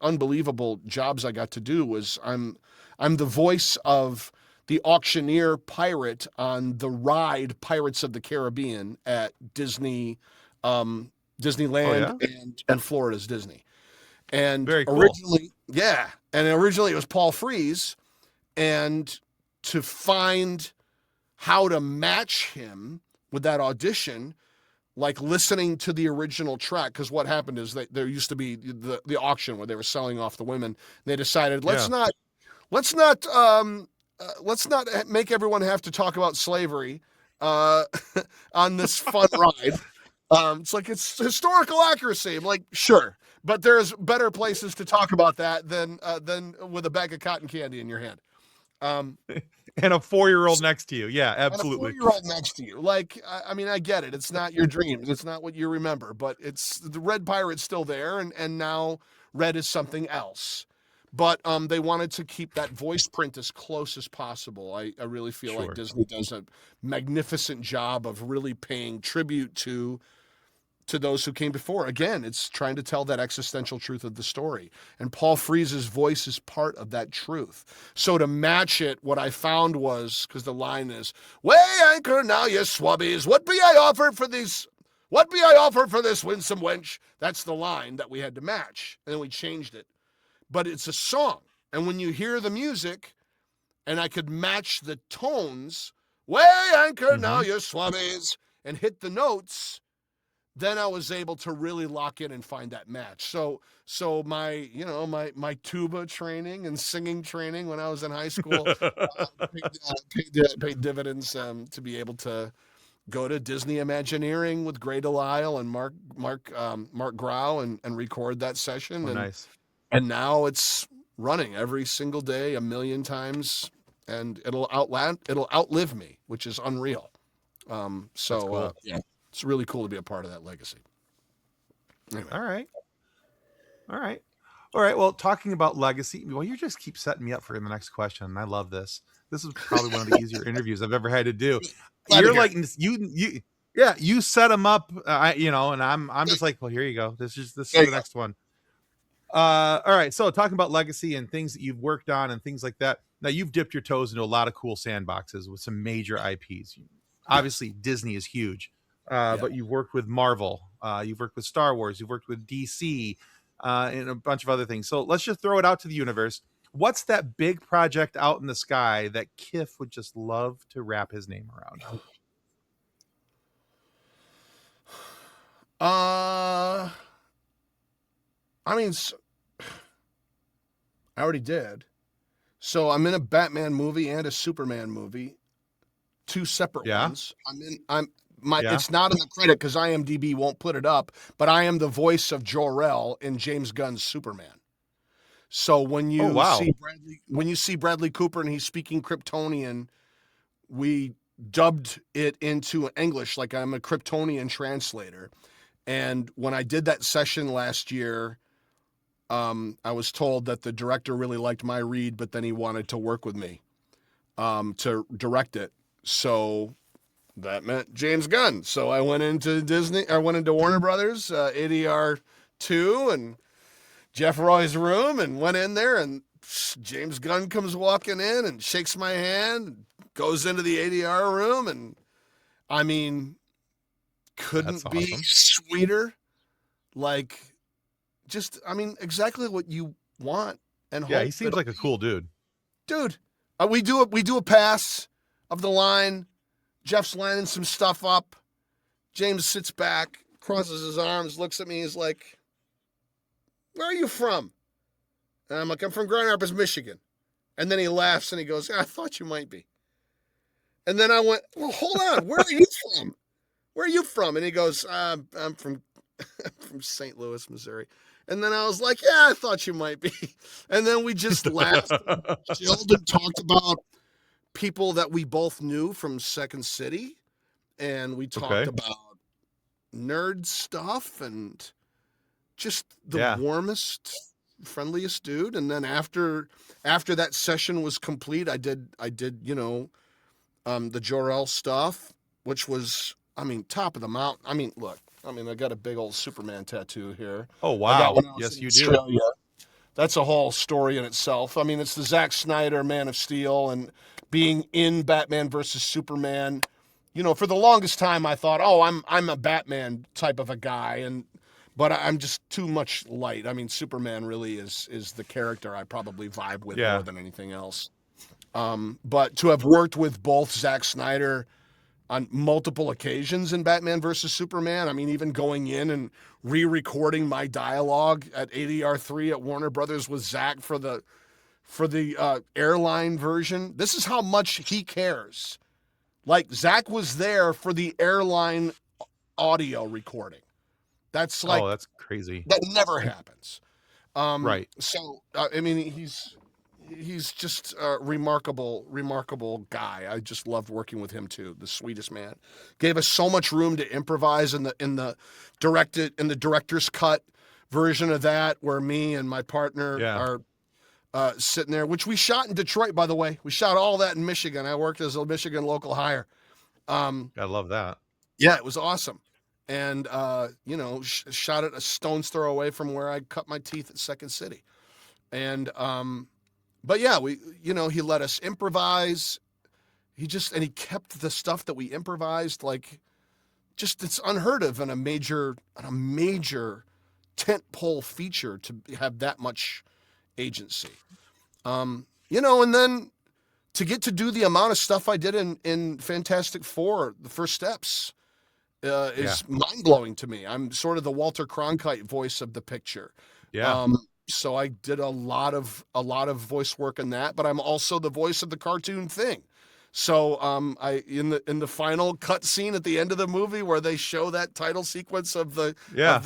Speaker 2: unbelievable jobs I got to do was I'm the voice of the auctioneer pirate on the ride Pirates of the Caribbean at Disney,
Speaker 1: Oh
Speaker 2: Disneyland
Speaker 1: yeah.
Speaker 2: and Florida's Disney. And
Speaker 1: Very cool.
Speaker 2: originally it was Paul Frees, and to find how to match him with that audition, like listening to the original track, because what happened is that there used to be the auction where they were selling off the women. They decided
Speaker 1: Yeah.
Speaker 2: let's not let's not make everyone have to talk about slavery uh, on this fun ride. It's like it's historical accuracy. I'm like, sure, but there's better places to talk about that than with a bag of cotton candy in your hand. Um,
Speaker 1: And a 4-year-old next to you. Yeah,
Speaker 2: and a
Speaker 1: absolutely.
Speaker 2: 4-year-old next to you. Like, I mean, I get it. It's not your dreams. It's not what you remember, but it's the Red Pirate's still there, and now Red is something else. But they wanted to keep that voice print as close as possible. I really feel like
Speaker 1: Sure.
Speaker 2: Disney does a magnificent job of really paying tribute to those who came before. Again, it's trying to tell that existential truth of the story. And Paul Frees's voice is part of that truth. So to match it, what I found was, because the line is, "Weigh anchor now, ye swabbies, what be I offered for these? What be I offered for this winsome wench?" That's the line that we had to match. And then we changed it. But it's a song. And when you hear the music, and I could match the tones, "Weigh anchor now,
Speaker 1: Mm-hmm.
Speaker 2: ye swabbies," and hit the notes, then I was able to really lock in and find that match. So my tuba training and singing training when I was in high school paid dividends, to be able to go to Disney Imagineering with Gray Delisle and Mark Grau and record that session,
Speaker 1: Oh, nice.
Speaker 2: and now it's running every single day a million times, and it'll outlive me, which is unreal.
Speaker 1: That's cool.
Speaker 2: Yeah, it's really cool to be a part of that legacy. Anyway,
Speaker 1: All right. All right. All right. Well, talking about legacy, well, you just keep setting me up for the next question. And I love this. This is probably one of the easier interviews I've ever had to do.
Speaker 2: glad to
Speaker 1: You're
Speaker 2: hear
Speaker 1: like
Speaker 2: it.
Speaker 1: you yeah, you set them up, and I'm just like, well, here you go. This
Speaker 2: There
Speaker 1: is
Speaker 2: you
Speaker 1: the
Speaker 2: go.
Speaker 1: next one. All right. So talking about legacy and things that you've worked on and things like that. Now you've dipped your toes into a lot of cool sandboxes with some major IPs.
Speaker 2: Yeah,
Speaker 1: Obviously, Disney is huge,
Speaker 2: yeah,
Speaker 1: but you've worked with Marvel, you've worked with Star Wars, you've worked with DC, and a bunch of other things. So let's just throw it out to the universe. What's that big project out in the sky that Kiff would just love to wrap his name around?
Speaker 2: I mean, I already did. So I'm in a Batman movie and a Superman movie, two separate
Speaker 1: Yeah,
Speaker 2: ones. I'm my
Speaker 1: yeah.
Speaker 2: it's not in the credit because IMDb won't put it up, but I am the voice of Jor-El in James Gunn's Superman. So
Speaker 1: Oh, wow.
Speaker 2: When you see Bradley Cooper and he's speaking Kryptonian, we dubbed it into English like I'm a Kryptonian translator. And when I did that session last year, I was told that the director really liked my read, but then he wanted to work with me to direct it. So that meant James Gunn. So I went into Disney. I went into Warner Brothers, ADR 2, and Jeff Roy's room, and went in there, and James Gunn comes walking in and shakes my hand, goes into the ADR room, and I mean,
Speaker 1: That's
Speaker 2: couldn't be
Speaker 1: awesome.
Speaker 2: sweeter. Like, just, I mean, exactly what you want and
Speaker 1: Yeah,
Speaker 2: hope
Speaker 1: he seems
Speaker 2: it'll
Speaker 1: like a
Speaker 2: be.
Speaker 1: cool dude.
Speaker 2: Dude, we do a pass of the line. Jeff's lining some stuff up. James sits back, crosses his arms, looks at me. He's like, "Where are you from?" And I'm like, "I'm from Grand Rapids, Michigan." And then he laughs and he goes, "I thought you might be." And then I went, "Well, hold on. Where are you from? Where are you from?" And he goes, "I'm from from St. Louis, Missouri." And then I was like, "Yeah, I thought you might be." And then we just laughed and chilled and talked about people that we both knew from Second City. And we talked
Speaker 1: Okay.
Speaker 2: about nerd stuff and just the
Speaker 1: Yeah.
Speaker 2: warmest, friendliest dude. And then after that session was complete, I did the Jor-El stuff, which was, I mean, top of the mountain. I mean, look, I mean, I got a big old Superman tattoo here.
Speaker 1: Oh,
Speaker 2: I got
Speaker 1: wow.
Speaker 2: when I was
Speaker 1: Yes,
Speaker 2: in
Speaker 1: you do.
Speaker 2: Australia. That's a whole story in itself. I mean, it's the Zack Snyder Man of Steel and being in Batman versus Superman. You know, for the longest time, I thought, oh, I'm a Batman type of a guy, but I'm just too much light. I mean, Superman really is the character I probably vibe with more
Speaker 1: Yeah.
Speaker 2: than anything else. But to have worked with both Zack Snyder on multiple occasions in Batman versus Superman. I mean, even going in and re-recording my dialogue at ADR3 at Warner Brothers with Zach for the airline version. This is how much he cares. Like, Zach was there for the airline audio recording. That's like,
Speaker 1: Oh, that's crazy.
Speaker 2: that never happens.
Speaker 1: Right.
Speaker 2: So I mean, he's just a remarkable guy. I just loved working with him too. The sweetest man. Gave us so much room to improvise in the director's cut version of that, where me and my partner
Speaker 1: Yeah.
Speaker 2: are sitting there, which we shot in Detroit, by the way. We shot all that in Michigan. I worked as a Michigan local hire.
Speaker 1: I love that.
Speaker 2: Yeah, it was awesome. And shot it a stone's throw away from where I cut my teeth at Second City. And but yeah, he let us improvise. He kept the stuff that we improvised, like, just, it's unheard of in a major tent pole feature to have that much agency. And then to get to do the amount of stuff I did in Fantastic Four, the first steps,
Speaker 1: Yeah.
Speaker 2: is mind blowing to me. I'm sort of the Walter Cronkite voice of the picture.
Speaker 1: Yeah.
Speaker 2: So I did a lot of voice work in that, but I'm also the voice of the cartoon Thing. So I in the final cut scene at the end of the movie where they show that title sequence of the
Speaker 1: Yeah.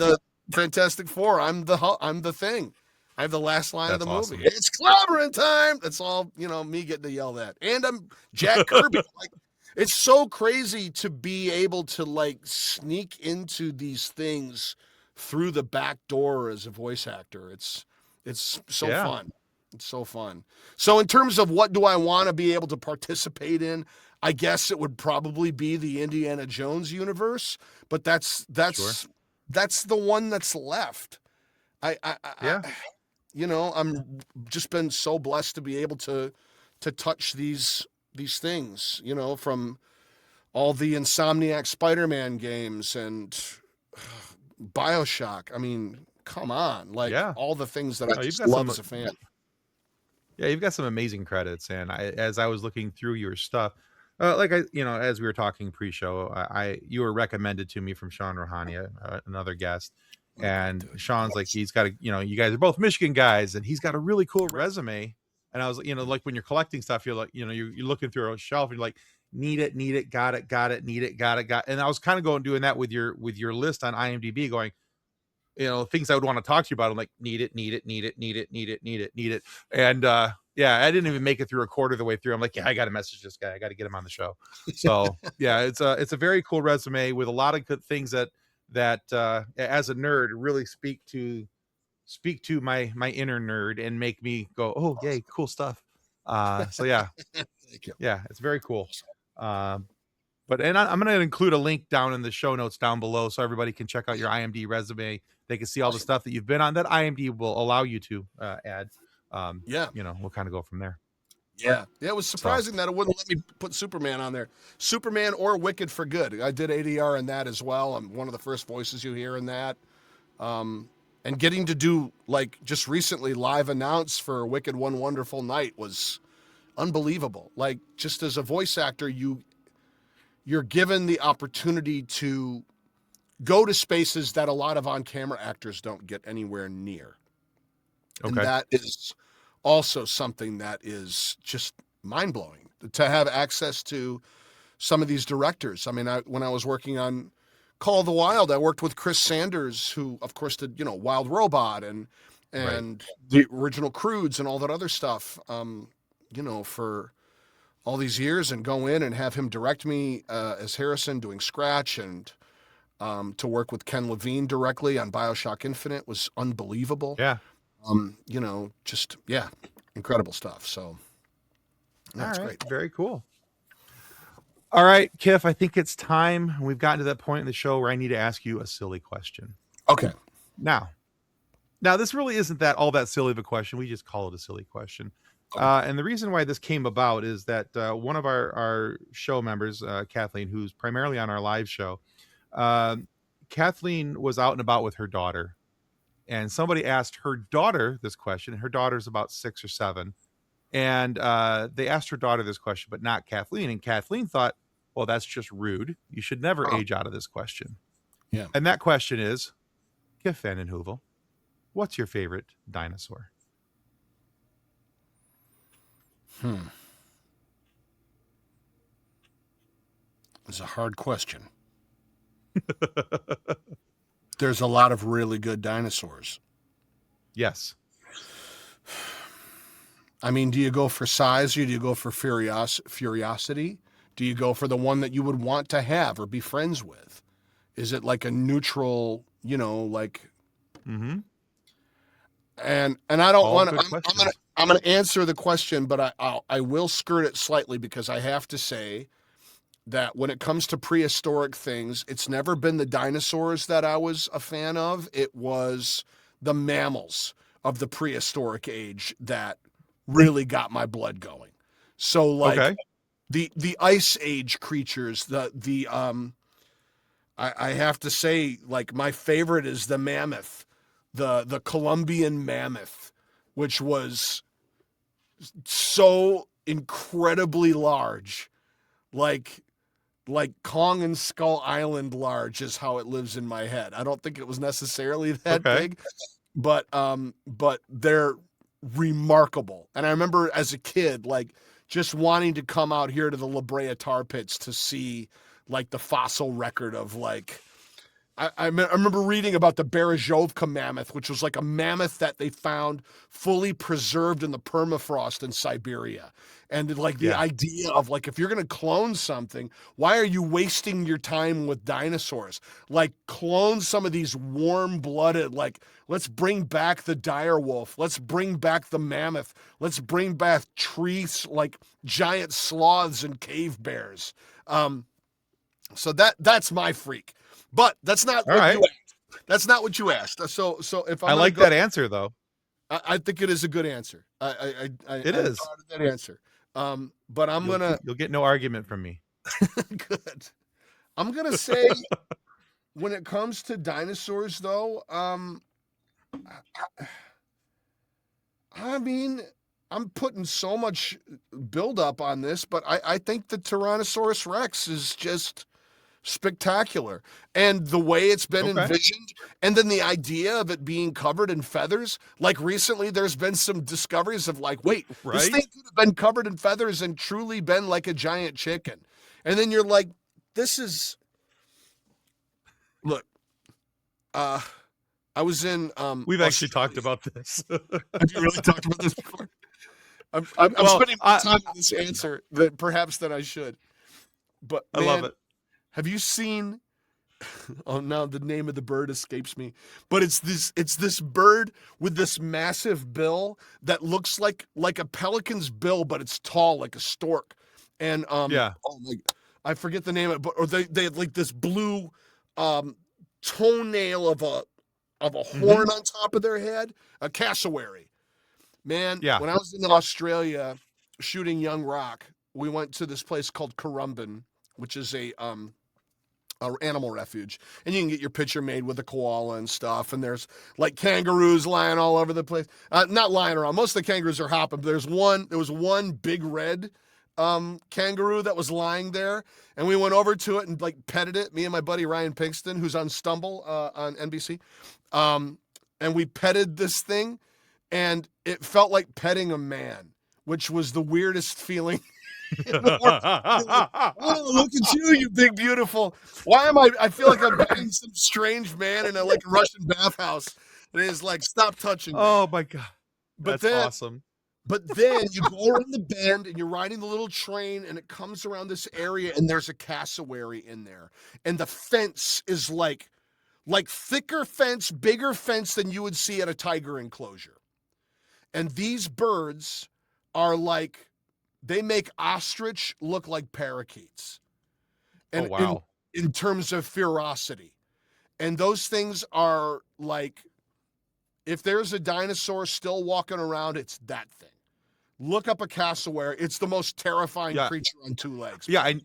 Speaker 2: Fantastic Four, I'm the Thing. I have the last line of
Speaker 1: That's
Speaker 2: the movie.
Speaker 1: awesome.
Speaker 2: It's clobbering time. That's all, me getting to yell that. And I'm Jack Kirby. Like, it's so crazy to be able to, like, sneak into these things through the back door as a voice actor. It's so
Speaker 1: Yeah.
Speaker 2: fun. It's so fun. So in terms of what do I want to be able to participate in, I guess it would probably be the Indiana Jones universe, but that's
Speaker 1: Sure.
Speaker 2: the one that's left.
Speaker 1: Yeah.
Speaker 2: I'm just been so blessed to be able to touch these things, from all the Insomniac Spider-Man games and BioShock. I mean, come on, like,
Speaker 1: Yeah.
Speaker 2: all the things that I
Speaker 1: Oh, you've
Speaker 2: just
Speaker 1: got
Speaker 2: love
Speaker 1: some
Speaker 2: as a fan.
Speaker 1: Yeah, you've got some amazing credits, and as I was looking through your stuff, as we were talking pre-show, you were recommended to me from Sean Rohania, another guest,
Speaker 2: What a great
Speaker 1: and
Speaker 2: dude.
Speaker 1: Sean's like, he's got you guys are both Michigan guys, and he's got a really cool resume. And I was, like when you're collecting stuff, you're like, you're looking through a shelf, and you're like, need it, got it, need it, got it. And I was kind of doing that with your list on IMDb, going, things I would want to talk to you about. I'm like, need it, need it, need it, need it, need it, need it, need it. And yeah, I didn't even make it through a quarter of the way through. I'm like, yeah, I got to message this guy. I got to get him on the show. So yeah, it's a very cool resume with a lot of good things that as a nerd really speak to my inner nerd and make me go, oh yay, cool stuff. So yeah,
Speaker 2: Thank you.
Speaker 1: yeah, it's very cool. I'm going to include a link down in the show notes down below so everybody can check out your IMDb resume. They can see all the stuff that you've been on that IMDb will allow you to add.
Speaker 2: Yeah.
Speaker 1: We'll kind of go from there.
Speaker 2: Yeah. Yeah. It was
Speaker 1: So,
Speaker 2: surprising that it wouldn't let me put Superman on there. Superman or Wicked for Good. I did ADR in that as well. I'm one of the first voices you hear in that. And getting to do, like, just recently live announce for Wicked One Wonderful Night was unbelievable. Like, just as a voice actor, you're given the opportunity to go to spaces that a lot of on-camera actors don't get anywhere near. And
Speaker 1: okay.
Speaker 2: that is also something that is just mind-blowing to have access to some of these directors. I mean, when I was working on Call of the Wild, I worked with Chris Sanders, who of course did, Wild Robot and
Speaker 1: Right.
Speaker 2: the original Croods and all that other stuff, for all these years, and go in and have him direct me as Harrison doing Scratch, and to work with Ken Levine directly on BioShock Infinite was unbelievable.
Speaker 1: Yeah.
Speaker 2: Just, yeah, incredible stuff. So that's
Speaker 1: All right.
Speaker 2: great.
Speaker 1: Very cool. All right, Kiff, I think it's time. We've gotten to that point in the show where I need to ask you a silly question.
Speaker 2: Okay.
Speaker 1: Now, this really isn't all that silly of a question. We just call it a silly question.
Speaker 2: Okay.
Speaker 1: And the reason why this came about is that one of our show members, Kathleen, who's primarily on our live show, Kathleen was out and about with her daughter, and somebody asked her daughter this question. Her daughter's about 6 or 7, and they asked her daughter this question, but not Kathleen. And Kathleen thought, well, that's just rude. You should never age out of this question.
Speaker 2: Yeah.
Speaker 1: And that question is, Kiff VandenHeuvel, what's your favorite dinosaur?
Speaker 2: It's a hard question. There's a lot of really good dinosaurs.
Speaker 1: Yes.
Speaker 2: I mean, do you go for size or do you go for curiosity? Do you go for the one that you would want to have or be friends with? Is it like a neutral, like?
Speaker 1: Mm-hmm.
Speaker 2: And I don't want
Speaker 1: to.
Speaker 2: I'm gonna answer the question, but I will skirt it slightly, because I have to say that when it comes to prehistoric things, it's never been the dinosaurs that I was a fan of. It was the mammals of the prehistoric age that really got my blood going. So like,
Speaker 1: Okay.
Speaker 2: the ice age creatures, I have to say, like, my favorite is the mammoth, the Columbian mammoth, which was so incredibly large, like Kong and Skull Island large is how it lives in my head. I don't think it was necessarily that big, but they're remarkable. And I remember as a kid, like, just wanting to come out here to the La Brea tar pits to see, like, the fossil record of, like, I remember reading about the Berezovka mammoth, which was like a mammoth that they found fully preserved in the permafrost in Siberia. And like the idea of, like, if you're going to clone something, why are you wasting your time with dinosaurs? Like, clone some of these warm-blooded, like, let's bring back the dire wolf. Let's bring back the mammoth. Let's bring back trees, like giant sloths and cave bears. So that's my freak. But that's not what you asked. That's not what you asked. So if
Speaker 1: I like that answer, though.
Speaker 2: I think it is a good answer.
Speaker 1: It is
Speaker 2: that answer. But
Speaker 1: you'll get no argument from me.
Speaker 2: Good. I'm gonna say, when it comes to dinosaurs, though, I mean, I'm putting so much build up on this, but I think the Tyrannosaurus Rex is just spectacular. And the way it's been
Speaker 1: Okay.
Speaker 2: envisioned, and then the idea of it being covered in feathers. Like recently, there's been some discoveries of like, wait, this thing
Speaker 1: Right?
Speaker 2: could have been covered in feathers and truly been like a giant chicken. And then you're like, this is, look, uh, I was in
Speaker 1: We've actually talked
Speaker 2: Australia.
Speaker 1: about this.
Speaker 2: Have you really talked about this before? I'm
Speaker 1: Well,
Speaker 2: spending more time on this answer than perhaps than I should. But
Speaker 1: I love
Speaker 2: man,
Speaker 1: it.
Speaker 2: have you seen? Oh, now the name of the bird escapes me. But it's this bird with this massive bill that looks like a pelican's bill, but it's tall like a stork. And
Speaker 1: Yeah.
Speaker 2: oh my, I forget the name of it, but or they have like this blue um toenail of a
Speaker 1: Hmm.
Speaker 2: horn on top of their head, a cassowary. Man,
Speaker 1: Yeah.
Speaker 2: when I was in Australia shooting young rock, we went to this place called Currumbin, which is a animal refuge, and you can get your picture made with a koala and stuff. And there's like kangaroos lying all over the place. Not lying around. Most of the kangaroos are hopping. But there was one big red kangaroo that was lying there, and we went over to it and like petted it. Me and my buddy Ryan Pinkston, who's on Stumble on NBC, um, and we petted this thing, and it felt like petting a man, which was the weirdest feeling in the world. You're like, oh, look at you, you big beautiful. Why am I feel like I'm petting some strange man in a like a Russian bathhouse. And he's like, stop touching me.
Speaker 1: Oh my god.
Speaker 2: But
Speaker 1: That's
Speaker 2: then
Speaker 1: awesome.
Speaker 2: but then you go around the bend and you're riding the little train and it comes around this area and there's a cassowary in there. And the fence is like thicker fence, bigger fence than you would see at a tiger enclosure. And these birds are like they make ostrich look like parakeets.
Speaker 1: Oh
Speaker 2: And in
Speaker 1: wow.
Speaker 2: in terms of ferocity. And those things are like if there's a dinosaur still walking around, it's that thing. Look up a cassowary. It's the most terrifying
Speaker 1: Yeah.
Speaker 2: creature on two legs,
Speaker 1: Yeah,
Speaker 2: man.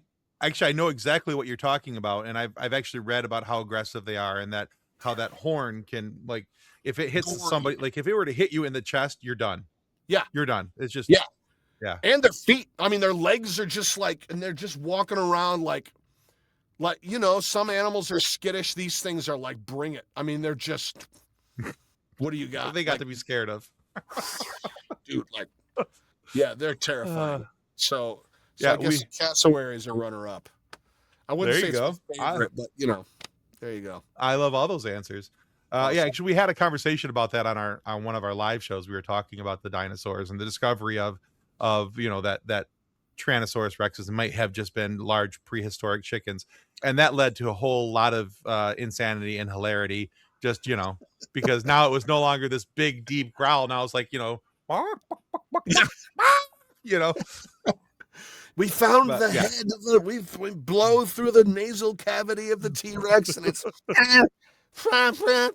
Speaker 1: I know exactly what you're talking about, and I've actually read about how aggressive they are and that how that horn can like if it hits
Speaker 2: Gore you.
Speaker 1: somebody like if it were to hit you in the chest, you're done.
Speaker 2: Yeah,
Speaker 1: You're done. It's just
Speaker 2: yeah.
Speaker 1: yeah.
Speaker 2: And their feet. I mean, their legs are just like, and they're just walking around like some animals are skittish. These things are like, bring it. I mean, they're just, what do you got?
Speaker 1: They got
Speaker 2: Like,
Speaker 1: to be scared of.
Speaker 2: dude, like, yeah, they're
Speaker 1: Uh,
Speaker 2: terrifying. So
Speaker 1: yeah,
Speaker 2: I guess cassowary is a runner up. I wouldn't
Speaker 1: there
Speaker 2: say
Speaker 1: you
Speaker 2: it's my
Speaker 1: go.
Speaker 2: favorite, but there you go.
Speaker 1: I love all those answers. Yeah,
Speaker 2: Awesome.
Speaker 1: actually, we had a conversation about that on one of our live shows. We were talking about the dinosaurs and the discovery of that Tyrannosaurus rexes might have just been large prehistoric chickens, and that led to a whole lot of insanity and hilarity. Just because now it was no longer this big deep growl. Now it's like you know.
Speaker 2: We found
Speaker 1: But
Speaker 2: the
Speaker 1: yeah,
Speaker 2: head of the. We blow through the nasal cavity of the T Rex, and it's.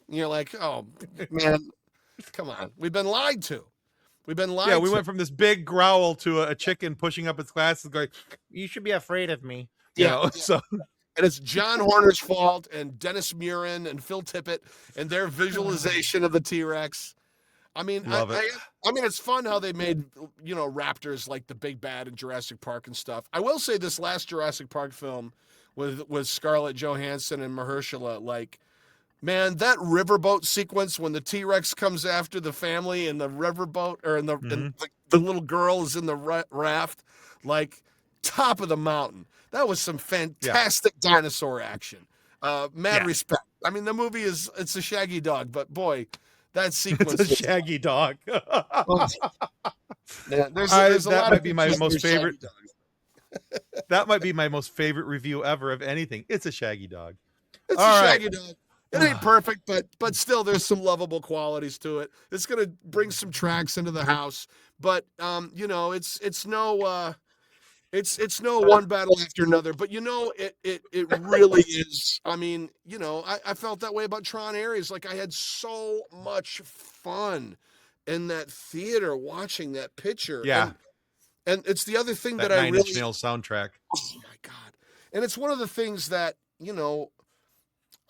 Speaker 2: You're like, oh man, come on. We've been lied to. We've been
Speaker 1: yeah,
Speaker 2: lied
Speaker 1: we
Speaker 2: to.
Speaker 1: went from this big growl to a chicken pushing up its glasses, going, "You should be afraid of me,"
Speaker 2: Yeah, yeah.
Speaker 1: So.
Speaker 2: And it's John Horner's fault, and Dennis Murin and Phil Tippett and their visualization of the T Rex. I mean,
Speaker 1: Love it.
Speaker 2: I mean, it's fun how they made raptors like the big bad in Jurassic Park and stuff. I will say this last Jurassic Park film with Scarlett Johansson and Mahershala, like, man, that riverboat sequence when the T Rex comes after the family in the riverboat or and
Speaker 1: Mhm.
Speaker 2: the little girl is in the raft, like top of the mountain. That was some
Speaker 1: Yeah.
Speaker 2: fantastic dinosaur action. Mad
Speaker 1: Yeah.
Speaker 2: respect. I mean, the movie it's a Shaggy Dog, but boy, that
Speaker 1: It's a
Speaker 2: sequence was
Speaker 1: shaggy dog.
Speaker 2: oh, yeah, there's a
Speaker 1: That
Speaker 2: lot of
Speaker 1: might be my
Speaker 2: pictures
Speaker 1: most
Speaker 2: of Shaggy
Speaker 1: favorite.
Speaker 2: Dogs.
Speaker 1: That might be my most favorite review ever of anything. It's a shaggy dog.
Speaker 2: It's a
Speaker 1: All right.
Speaker 2: Shaggy Dog. It ain't perfect, but still, there's some lovable qualities to it. It's gonna bring some tracks into the house, but it's no one battle after another. But it really is. I mean, I felt that way about Tron Ares. Like I had so much fun in that theater watching that picture,
Speaker 1: Yeah,
Speaker 2: and it's the other thing that
Speaker 1: that
Speaker 2: I
Speaker 1: Nine Inch
Speaker 2: really,
Speaker 1: Nails soundtrack.
Speaker 2: oh my god, and it's one of the things that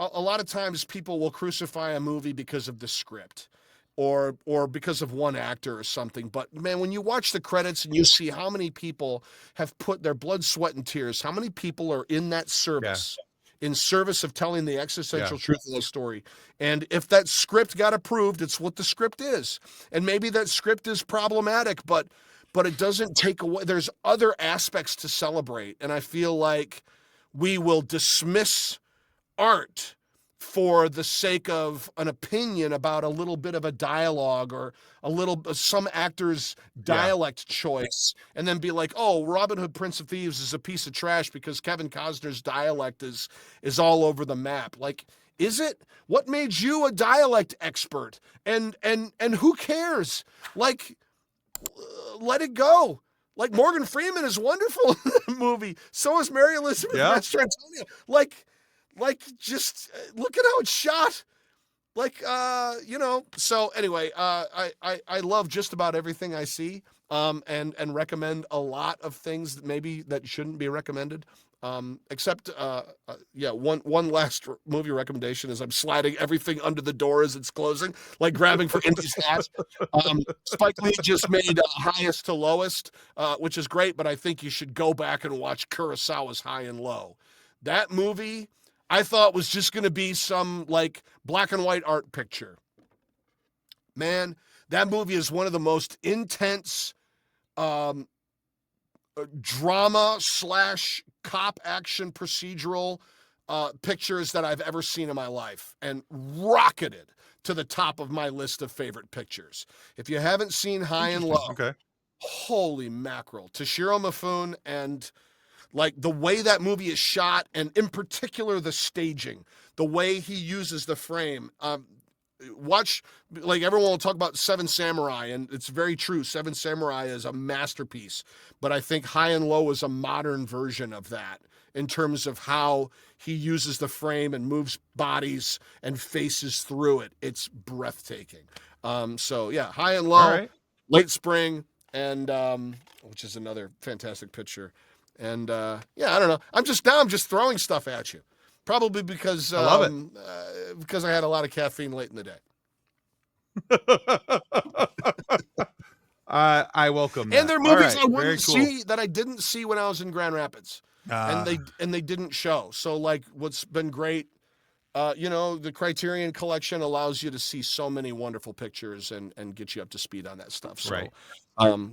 Speaker 2: a lot of times people will crucify a movie because of the script. or because of one actor or something. But man, when you watch the credits and you see how many people have put their blood, sweat, and tears, how many people are in that
Speaker 1: Yeah.
Speaker 2: service, in service of telling the
Speaker 1: Yeah.
Speaker 2: existential truth of the story. And if that script got approved, it's what the script is. And maybe that script is problematic, but it doesn't take away. There's other aspects to celebrate. And I feel like we will dismiss art for the sake of an opinion about a little bit of a dialogue or some actor's
Speaker 1: Yeah.
Speaker 2: dialect choice, and then be like, oh, Robin Hood Prince of Thieves is a piece of trash because Kevin Costner's dialect is all over the map. Like, is it? What made you a dialect expert? And who cares? Like, let it go. Like, Morgan Freeman is wonderful in the movie. So is Mary Elizabeth
Speaker 1: Yeah.
Speaker 2: Mastrantonio. Like, just look at how it's shot. Like, so anyway, I love just about everything I see, and recommend a lot of things that maybe that shouldn't be recommended. Except, one last movie recommendation is I'm sliding everything under the door as it's closing, like grabbing for Indy's hat. Spike Lee just made Highest to Lowest, which is great, but I think you should go back and watch Kurosawa's High and Low. That movie, I thought, was just going to be some like black and white art picture. Man, that movie is one of the most intense drama / cop action procedural pictures that I've ever seen in my life, and rocketed to the top of my list of favorite pictures. If you haven't seen High and Low,
Speaker 1: Okay.
Speaker 2: holy mackerel. Toshiro Mifune, and like the way that movie is shot, and in particular the staging, the way he uses the frame. Watch, like, everyone will talk about Seven Samurai, and it's very true. Seven Samurai is a masterpiece, but I think High and Low is a modern version of that in terms of how he uses the frame and moves bodies and faces through it. It's breathtaking. So yeah, High and Low,
Speaker 1: All right.
Speaker 2: Late Spring, and which is another fantastic picture. And I don't know. I'm just throwing stuff at you. Probably because
Speaker 1: I love it.
Speaker 2: because I had a lot of caffeine late in the day.
Speaker 1: I welcome that.
Speaker 2: And there are movies
Speaker 1: All right.
Speaker 2: I see that I didn't see when I was in Grand Rapids, and they didn't show. So like, what's been great, the Criterion Collection allows you to see so many wonderful pictures and get you up to speed on that stuff. So,
Speaker 1: right.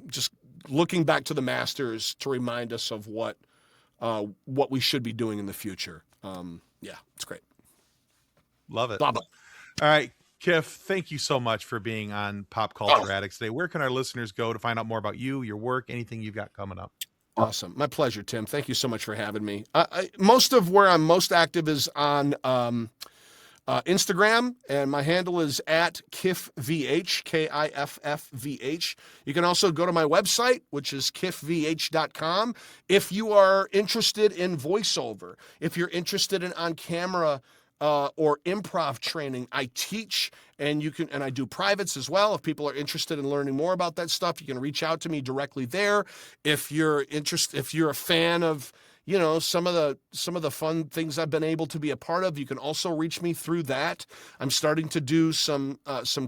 Speaker 2: Just looking back to the masters to remind us of what we should be doing in the future. It's great.
Speaker 1: Love it.
Speaker 2: Baba.
Speaker 1: All right, Kiff, thank you so much for being on Pop Culture Addicts today. Where can our listeners go to find out more about you, your work, anything you've got coming up?
Speaker 2: Awesome. My pleasure, Tim. Thank you so much for having me. Most of where I'm most active is on Instagram, and my handle is at KiffVH, KIFFVH. You can also go to my website, which is kiffvh.com. If you are interested in voiceover, if you're interested in on-camera or improv training, I teach, and I do privates as well. If people are interested in learning more about that stuff, you can reach out to me directly there. If you're a fan of some of the fun things I've been able to be a part of, you can also reach me through that. I'm starting to do some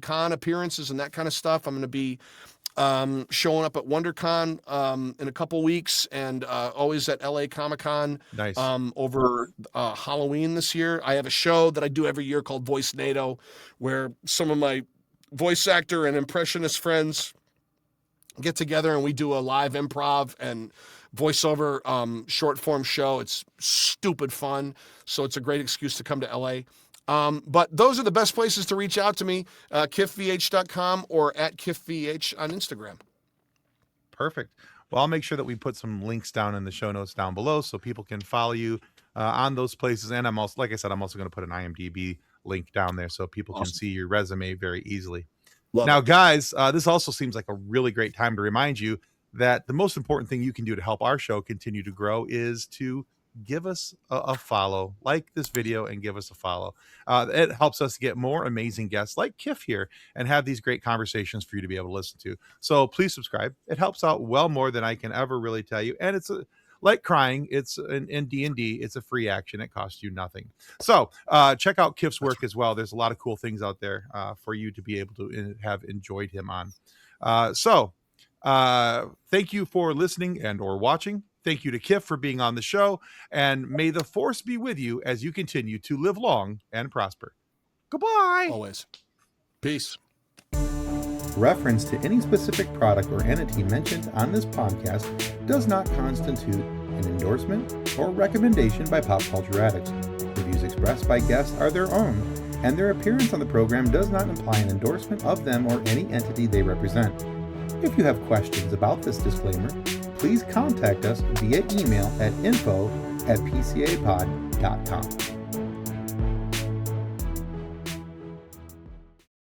Speaker 2: con appearances and that kind of stuff. I'm going to be showing up at WonderCon in a couple weeks, and always at LA Comic-Con.
Speaker 1: Nice.
Speaker 2: Over Halloween this year. I have a show that I do every year called Voice NATO, where some of my voice actor and impressionist friends get together and we do a live improv and voiceover short form show. It's stupid fun, so it's a great excuse to come to LA. But those are the best places to reach out to me, kiffvh.com or at kiffvh on Instagram.
Speaker 1: Perfect. Well, I'll make sure that we put some links down in the show notes down below so people can follow you on those places. And I'm also, like I said, I'm also going to put an IMDb link down there so people can see your resume very easily. Now, guys, this also seems like a really great time to remind you that the most important thing you can do to help our show continue to grow is to give us a follow, like this video and give us a follow. It helps us get more amazing guests like Kiff here and have these great conversations for you to be able to listen to. So please subscribe. It helps out well more than I can ever really tell you. And it's like crying. It's in D&D, it's a free action. It costs you nothing. So check out Kiff's work as well. There's a lot of cool things out there for you to be able to have enjoyed him on. Thank you for listening and or watching. Thank you to Kiff for being on the show, and may the force be with you as you continue to live long and prosper. Goodbye.
Speaker 2: Always. Peace.
Speaker 3: Reference to any specific product or entity mentioned on this podcast does not constitute an endorsement or recommendation by Pop Culture Addicts. The views expressed by guests are their own, and their appearance on the program does not imply an endorsement of them or any entity they represent. If you have questions about this disclaimer, please contact us via email at info@pcapod.com.